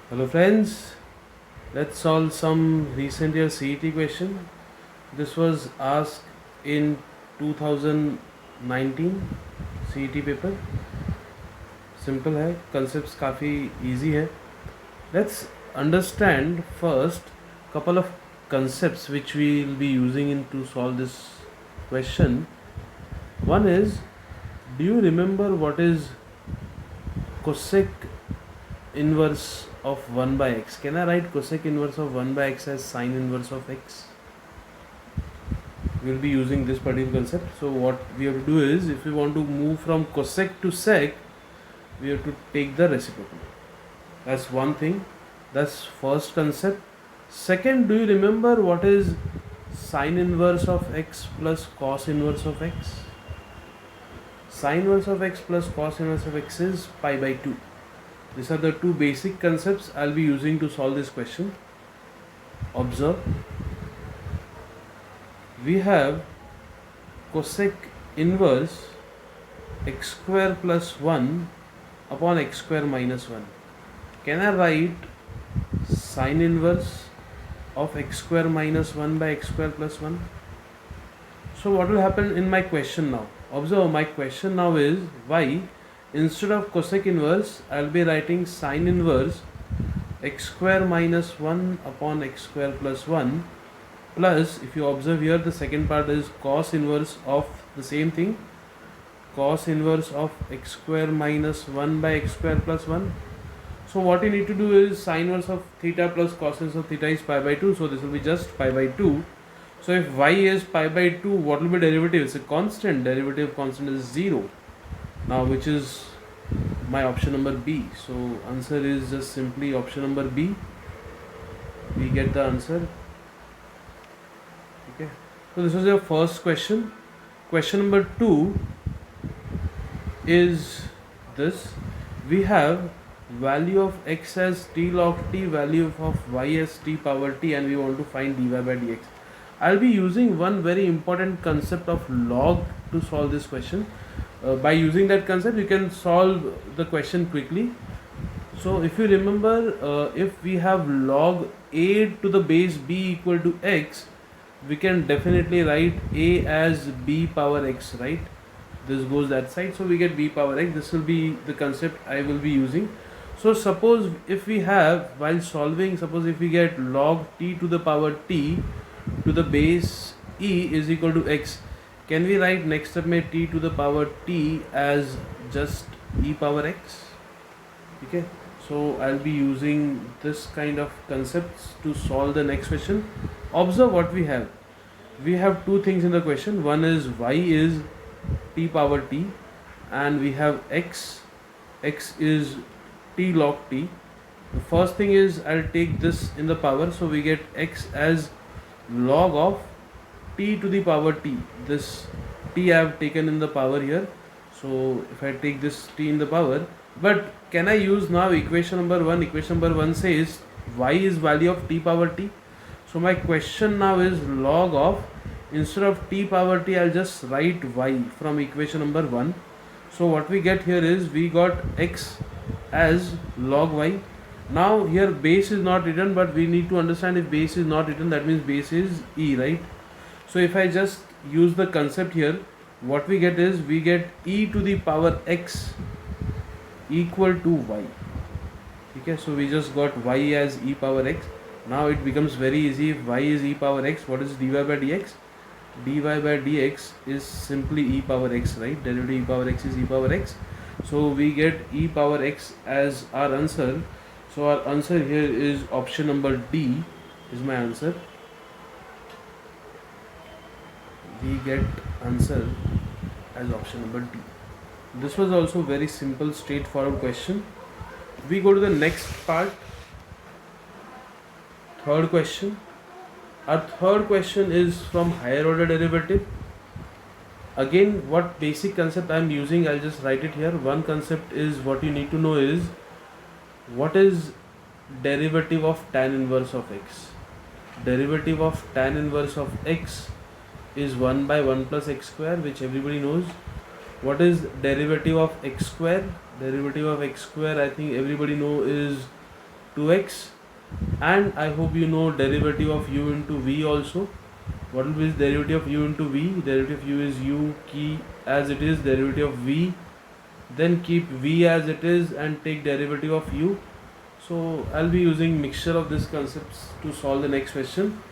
Hello friends, let's solve some recent year CET question. This was asked in 2019 CET paper. Simple है, concepts काफ़ी easy है. Let's understand first couple of concepts which we will be using in to solve this question. One is, do you remember what is cosec inverse of 1 by x? Can I write cosec inverse of 1 by x as sine inverse of x? We will be using this particular concept. So what we have to do is, if we want to move from cosec to sec, we have to take the reciprocal. That's one thing. That's first concept. Second, do you remember what is sine inverse of x plus cos inverse of x? Sine inverse of x plus cos inverse of x is pi by 2. These are the two basic concepts I'll be using to solve this question. Observe. We have cosec inverse x square plus 1 upon x square minus 1. Can I write sine inverse of x square minus 1 by x square plus 1? So what will happen in my question now? Observe, my question now is why instead of cosec inverse I'll be writing sine inverse x square minus 1 upon x square plus 1 plus, if you observe here, the second part is cos inverse of the same thing, cos inverse of x square minus 1 by x square plus 1. So what you need to do is sine inverse of theta plus cos inverse of theta is pi by 2, so this will be just pi by 2. So if y is pi by 2, what will be derivative? It's a constant. Derivative of constant is 0. Now which is my option number B. So answer is just simply option number B. We get the answer. Okay. So this was your first question. Question number 2 is this. We have value of x as t log t, value of y as t power t, and we want to find dy by dx. I'll be using one very important concept of log to solve this question. By using that concept, you can solve the question quickly. So if you remember, if we have log a to the base b equal to x, we can definitely write a as b power x, right? This goes that side, so we get b power x. This will be the concept I will be using. So suppose if we have, while solving, suppose if we get log t to the power t to the base e is equal to x, can we write next step में t to the power t as just e power x? Okay, so I'll be using this kind of concepts to solve the next question. Observe what we have. We have two things in the question. One is y is t power t, and we have x is t log t. The first thing is I'll take this in the power, so we get x as log of t to the power t. This t I have taken in the power here, so if I take this t in the power, but can I use now equation number 1? Equation number 1 says y is value of t power t. So my question now is log of, instead of t power t, I'll just write y from equation number 1. So what we get here is we got x as log y. Now here base is not written, but we need to understand if base is not written, that means base is e, right? So if I just use the concept here, what we get is we get e to the power x equal to y. Okay, so we just got y as e power x. Now it becomes very easy. If y is e power x, what is dy by dx? Dy by dx is simply e power x, right? Derivative e power x is e power x. So we get e power x as our answer. So our answer here is option number D is my answer. We get answer as option number D. This was also very simple, straightforward question. We go to the next part. Third question. Our third question is from higher order derivative. Again, what basic concept I am using, I'll just write it here. One concept is, what you need to know is what is derivative of tan inverse of x. Derivative of tan inverse of x is 1 by 1 plus x square, which everybody knows. What is derivative of x square? Derivative of x square, I think everybody know, is 2x, and I hope you know derivative of u into v also. What will be the derivative of u into v? Derivative of u is u, key as it is, derivative of v, then keep v as it is and take derivative of u. So I'll be using mixture of these concepts to solve the next question,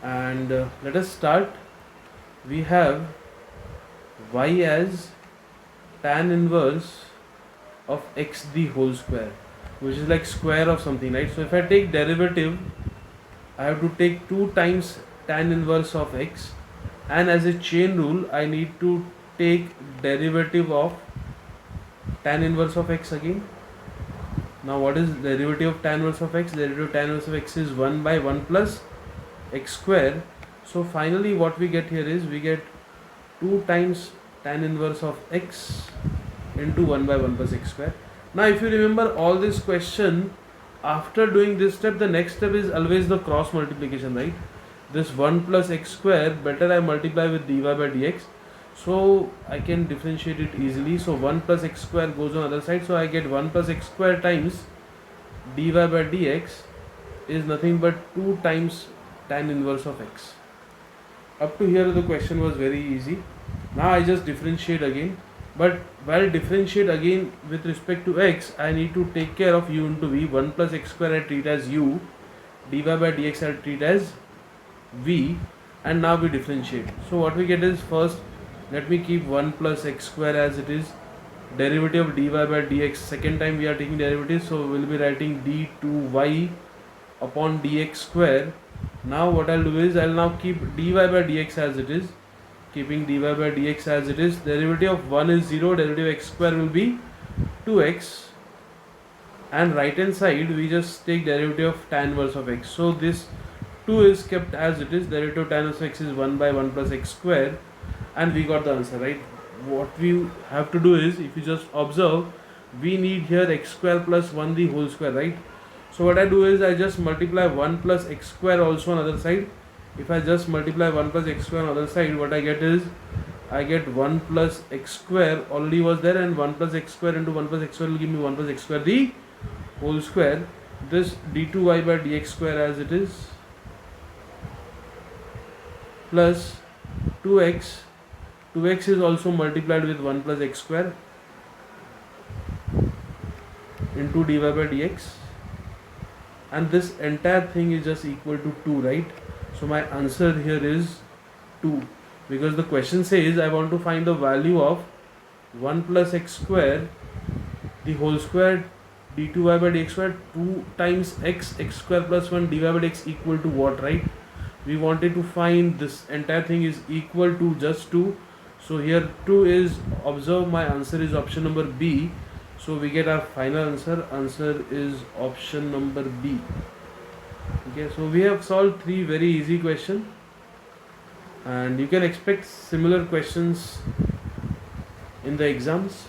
and let us start. We have y as tan inverse of x the whole square, which is like square of something, right? So if I take derivative, I have to take 2 times tan inverse of x, and as a chain rule I need to take derivative of tan inverse of x again. Now what is derivative of tan inverse of x? Derivative of tan inverse of x is 1 by 1 plus x square. So finally what we get here is we get 2 times tan inverse of x into 1 by 1 plus x square. Now if you remember all this question, after doing this step, the next step is always the cross multiplication, right? This 1 plus x square, better I multiply with dy by dx, so I can differentiate it easily. So 1 plus x square goes on other side, so I get 1 plus x square times dy by dx is nothing but 2 times tan inverse of x. Up to here the question was very easy. Now I just differentiate again, but while differentiate again with respect to x, I need to take care of u into v. 1 plus x square I treat as u, dy by dx I treat as v, and now we differentiate. So what we get is, first let me keep 1 plus x square as it is, derivative of dy by dx, second time we are taking derivative, so we will be writing d2y upon dx square. Now what I'll do is I'll now keep dy by dx as it is, keeping dy by dx as it is, derivative of 1 is 0, derivative of x square will be 2x, and right hand side we just take derivative of tan inverse of x. So this 2 is kept as it is, derivative of tan inverse of x is 1 by 1 plus x square, and we got the answer, right? What we have to do is, if you just observe, we need here x square plus 1 the whole square, right? So what I do is I just multiply 1 plus x square also on other side. If I just multiply 1 plus x square on other side, what I get is, I get 1 plus x square already was there, and 1 plus x square into 1 plus x square will give me 1 plus x square the whole square. This d2y by dx square as it is, plus 2x, 2x is also multiplied with 1 plus x square into dy by dx, and this entire thing is just equal to 2, right? So my answer here is 2, because the question says I want to find the value of 1 plus x square the whole square d2y by dx square, 2 times x square plus 1 dy by dx equal to what, right? We wanted to find this entire thing is equal to just 2. So here 2 is, observe my answer is option number B. So we get our final answer. Answer is option number B. Okay, so we have solved 3 very easy questions, and you can expect similar questions in the exams.